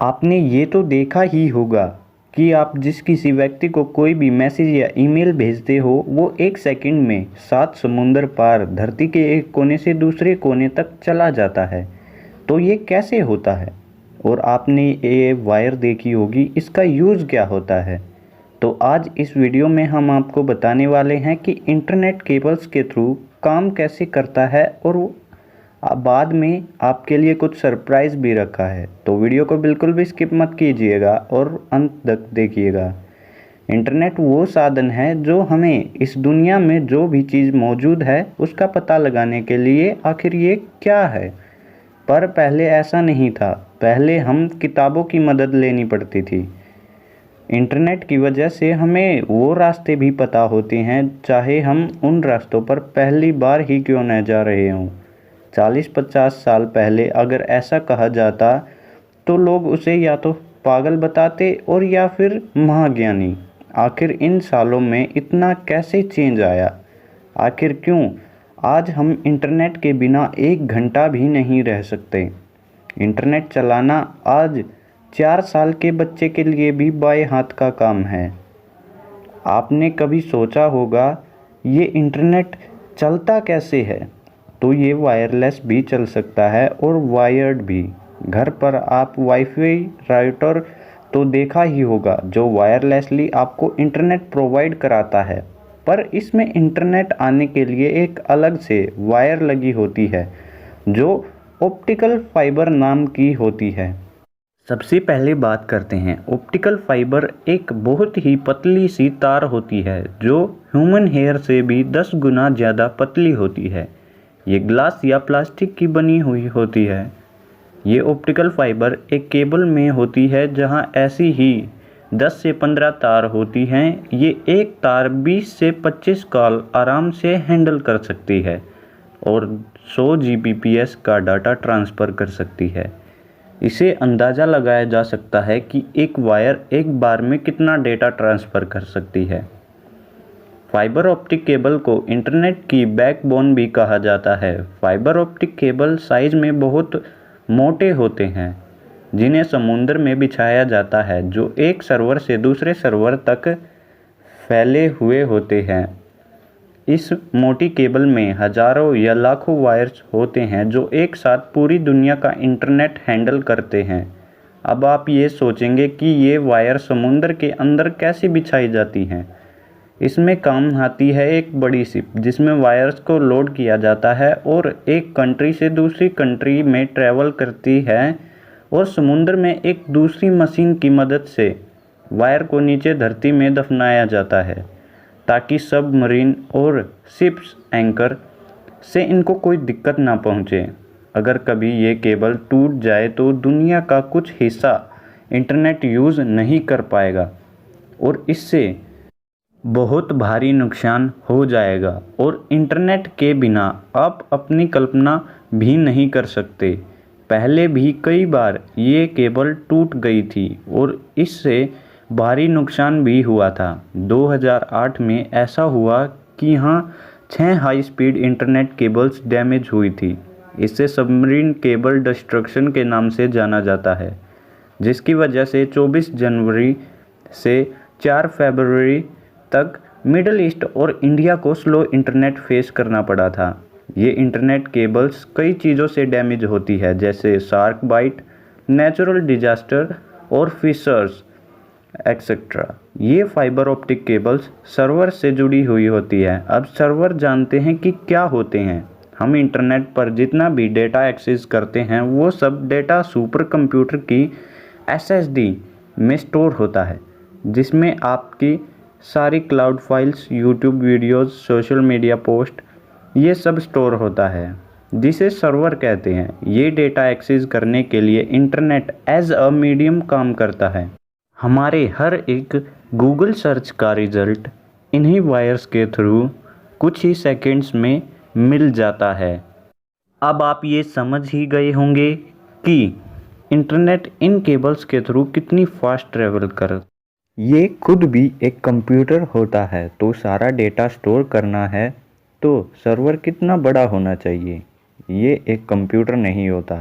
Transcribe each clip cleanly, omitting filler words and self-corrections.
आपने ये तो देखा ही होगा कि आप जिस किसी व्यक्ति को कोई भी मैसेज या ईमेल भेजते हो वो एक सेकंड में 7 समुंदर पार धरती के एक कोने से दूसरे कोने तक चला जाता है। तो ये कैसे होता है? और आपने ये वायर देखी होगी, इसका यूज़ क्या होता है? तो आज इस वीडियो में हम आपको बताने वाले हैं कि इंटरनेट केबल्स के थ्रू काम कैसे करता है, और बाद में आपके लिए कुछ सरप्राइज़ भी रखा है। तो वीडियो को बिल्कुल भी स्किप मत कीजिएगा और अंत तक देखिएगा। इंटरनेट वो साधन है जो हमें इस दुनिया में जो भी चीज़ मौजूद है उसका पता लगाने के लिए आखिर ये क्या है। पर पहले ऐसा नहीं था। पहले हम किताबों की मदद लेनी पड़ती थी। इंटरनेट की वजह से हमें वो रास्ते भी पता होते हैं, चाहे हम उन रास्तों पर पहली बार ही क्यों न जा रहे हों। 40-50 साल पहले अगर ऐसा कहा जाता तो लोग उसे या तो पागल बताते और या फिर महाज्ञानी। आखिर इन सालों में इतना कैसे चेंज आया? आखिर क्यों आज हम इंटरनेट के बिना 1 घंटा भी नहीं रह सकते? इंटरनेट चलाना आज 4 साल के बच्चे के लिए भी बाएं हाथ का काम है। आपने कभी सोचा होगा ये इंटरनेट चलता कैसे है? तो ये वायरलेस भी चल सकता है और वायर्ड भी। घर पर आप वाईफाई राउटर तो देखा ही होगा जो वायरलेसली आपको इंटरनेट प्रोवाइड कराता है, पर इसमें इंटरनेट आने के लिए एक अलग से वायर लगी होती है जो ऑप्टिकल फाइबर नाम की होती है। सबसे पहले बात करते हैं ऑप्टिकल फाइबर। एक बहुत ही पतली सी तार होती है जो ह्यूमन हेयर से भी 10 गुना ज़्यादा पतली होती है। ये ग्लास या प्लास्टिक की बनी हुई होती है। ये ऑप्टिकल फाइबर एक केबल में होती है जहां ऐसी ही 10 से 15 तार होती हैं। ये एक तार 20 से 25 कॉल आराम से हैंडल कर सकती है और 100 Gbps का डाटा ट्रांसफ़र कर सकती है। इसे अंदाज़ा लगाया जा सकता है कि एक वायर एक बार में कितना डेटा ट्रांसफ़र कर सकती है। फाइबर ऑप्टिक केबल को इंटरनेट की बैकबोन भी कहा जाता है। फाइबर ऑप्टिक केबल साइज़ में बहुत मोटे होते हैं जिन्हें समुद्र में बिछाया जाता है, जो एक सर्वर से दूसरे सर्वर तक फैले हुए होते हैं। इस मोटी केबल में हजारों या लाखों वायर्स होते हैं जो एक साथ पूरी दुनिया का इंटरनेट हैंडल करते हैं। अब आप ये सोचेंगे कि ये वायर समुद्र के अंदर कैसे बिछाई जाती हैं। इसमें काम आती है एक बड़ी शिप जिसमें वायर्स को लोड किया जाता है और एक कंट्री से दूसरी कंट्री में ट्रैवल करती है, और समुद्र में एक दूसरी मशीन की मदद से वायर को नीचे धरती में दफनाया जाता है ताकि सबमरीन और शिप्स एंकर से इनको कोई दिक्कत ना पहुंचे। अगर कभी ये केबल टूट जाए तो दुनिया का कुछ हिस्सा इंटरनेट यूज़ नहीं कर पाएगा और इससे बहुत भारी नुकसान हो जाएगा, और इंटरनेट के बिना आप अपनी कल्पना भी नहीं कर सकते। पहले भी कई बार ये केबल टूट गई थी और इससे भारी नुकसान भी हुआ था। 2008 में ऐसा हुआ कि यहाँ 6 high speed internet cables damage हुई थी। इसे सबमरीन केबल डिस्ट्रक्शन के नाम से जाना जाता है, जिसकी वजह से 24 जनवरी से 4 फरवरी तक मिडल ईस्ट और इंडिया को स्लो इंटरनेट फेस करना पड़ा था। ये इंटरनेट केबल्स कई चीज़ों से डैमेज होती है, जैसे शार्क बाइट, नेचुरल डिजास्टर और फिशर्स एक्सेट्रा। ये फाइबर ऑप्टिक केबल्स सर्वर से जुड़ी हुई होती है। अब सर्वर जानते हैं कि क्या होते हैं। हम इंटरनेट पर जितना भी डेटा एक्सेस करते हैं वो सब डेटा सुपर कंप्यूटर की SSD में स्टोर होता है, जिसमें आपकी सारी cloud files, YouTube videos, social media post, ये सब स्टोर होता है, जिसे सर्वर कहते हैं। ये डेटा एक्सेस करने के लिए इंटरनेट एज अ मीडियम काम करता है। हमारे हर एक गूगल सर्च का रिज़ल्ट इन्हीं वायर्स के थ्रू कुछ ही सेकंड्स में मिल जाता है। अब आप ये समझ ही गए होंगे कि इंटरनेट इन केबल्स के थ्रू कितनी फास्ट ट्रैवल कर। ये खुद भी एक कंप्यूटर होता है, तो सारा डेटा स्टोर करना है तो सर्वर कितना बड़ा होना चाहिए। ये एक कंप्यूटर नहीं होता।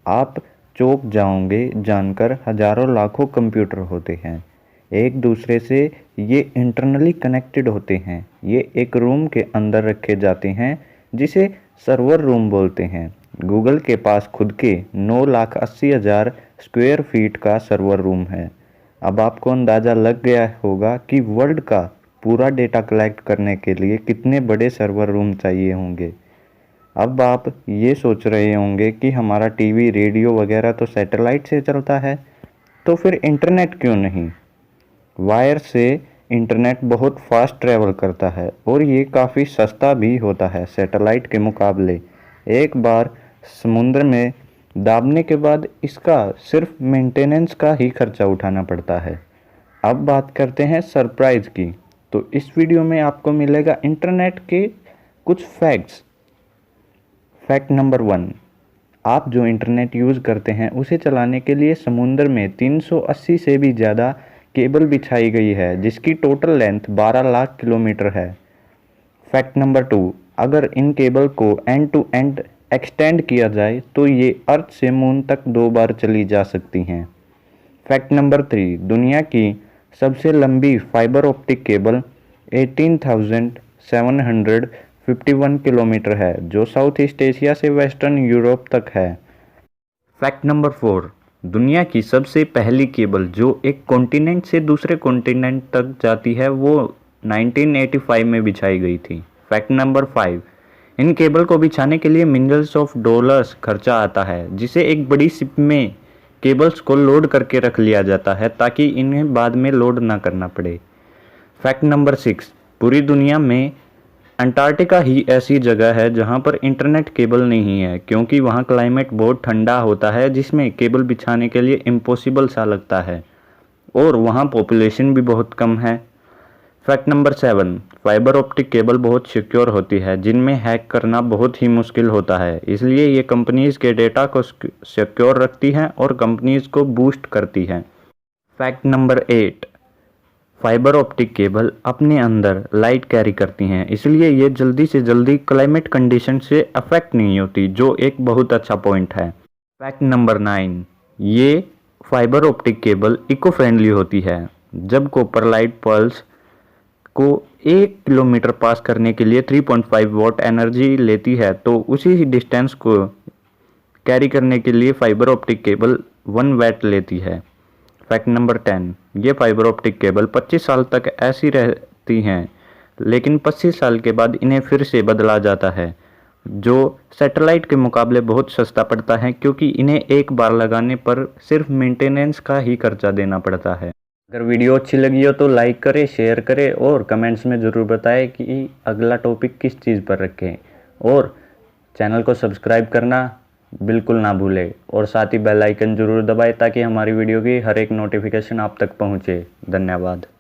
आप चौंक जाओगे जानकर हजारों लाखों कंप्यूटर होते हैं। एक दूसरे से ये इंटरनली कनेक्टेड होते हैं। ये एक रूम के अंदर रखे जाते हैं जिसे सर्वर रूम बोलते हैं। गूगल के पास खुद के 9,80,000 स्क्वायर फीट का सर्वर रूम है। अब आपको अंदाज़ा लग गया होगा कि वर्ल्ड का पूरा डेटा कलेक्ट करने के लिए कितने बड़े सर्वर रूम चाहिए होंगे। अब आप ये सोच रहे होंगे कि हमारा टीवी, रेडियो वगैरह तो सैटेलाइट से चलता है, तो फिर इंटरनेट क्यों नहीं? वायर से इंटरनेट बहुत फास्ट ट्रैवल करता है और ये काफ़ी सस्ता भी होता है सैटेलाइट के मुकाबले। एक बार समुद्र में दाबने के बाद इसका सिर्फ मेंटेनेंस का ही खर्चा उठाना पड़ता है। अब बात करते हैं सरप्राइज़ की। तो इस वीडियो में आपको मिलेगा इंटरनेट के कुछ फैक्ट्स। फैक्ट नंबर 1, आप जो इंटरनेट यूज़ करते हैं उसे चलाने के लिए समुद्र में 380 से भी ज़्यादा केबल बिछाई गई है जिसकी टोटल लेंथ 12 लाख किलोमीटर है। फैक्ट नंबर 2, अगर इन केबल को एंड टू एंड एक्सटेंड किया जाए तो ये अर्थ से मून तक 2 बार चली जा सकती हैं। फैक्ट नंबर 3, दुनिया की सबसे लंबी फाइबर ऑप्टिक केबल 18,751 किलोमीटर है जो साउथ ईस्ट एशिया से वेस्टर्न यूरोप तक है। फैक्ट नंबर 4, दुनिया की सबसे पहली केबल जो एक कॉन्टिनेंट से दूसरे कॉन्टिनेंट तक जाती है वो 1985 में बिछाई गई थी। फैक्ट नंबर 5, इन केबल को बिछाने के लिए मिलियंस ऑफ डॉलर्स खर्चा आता है जिसे एक बड़ी शिप में केबल्स को लोड करके रख लिया जाता है ताकि इन्हें बाद में लोड ना करना पड़े। फैक्ट नंबर 6, पूरी दुनिया में अंटार्कटिका ही ऐसी जगह है जहां पर इंटरनेट केबल नहीं है क्योंकि वहां क्लाइमेट बहुत ठंडा होता है जिसमें केबल बिछाने के लिए इम्पॉसिबल सा लगता है और वहां पॉपुलेशन भी बहुत कम है। Fact number 7, fibre optic cable बहुत सिक्योर होती है जिनमें हैक करना बहुत ही मुश्किल होता है, इसलिए ये कंपनीज के डेटा को सिक्योर रखती हैं और कंपनीज को बूस्ट करती हैं। Fact number 8, fibre optic cable अपने अंदर लाइट कैरी करती हैं इसलिए ये जल्दी से जल्दी क्लाइमेट कंडीशन से अफेक्ट नहीं होती, जो एक बहुत अच्छा पॉइंट है। फैक्ट नंबर 9, ये fibre optic cable eco friendly होती है। जब कॉपर लाइट पल्स को 1 किलोमीटर पास करने के लिए 3.5 वॉट एनर्जी लेती है तो उसी ही डिस्टेंस को कैरी करने के लिए फाइबर ऑप्टिक केबल 1 वॉट लेती है। फैक्ट नंबर 10, ये फाइबर ऑप्टिक केबल 25 साल तक ऐसी रहती हैं लेकिन 25 साल के बाद इन्हें फिर से बदला जाता है जो सैटेलाइट के मुकाबले बहुत सस्ता पड़ता है क्योंकि इन्हें एक बार लगाने पर सिर्फ मेंटेनेंस का ही खर्चा देना पड़ता है। अगर वीडियो अच्छी लगी हो तो लाइक करें, शेयर करें और कमेंट्स में ज़रूर बताएं कि अगला टॉपिक किस चीज़ पर रखें और चैनल को सब्सक्राइब करना बिल्कुल ना भूलें और साथ ही बेल आइकन ज़रूर दबाएं ताकि हमारी वीडियो की हर एक नोटिफिकेशन आप तक पहुँचे। धन्यवाद।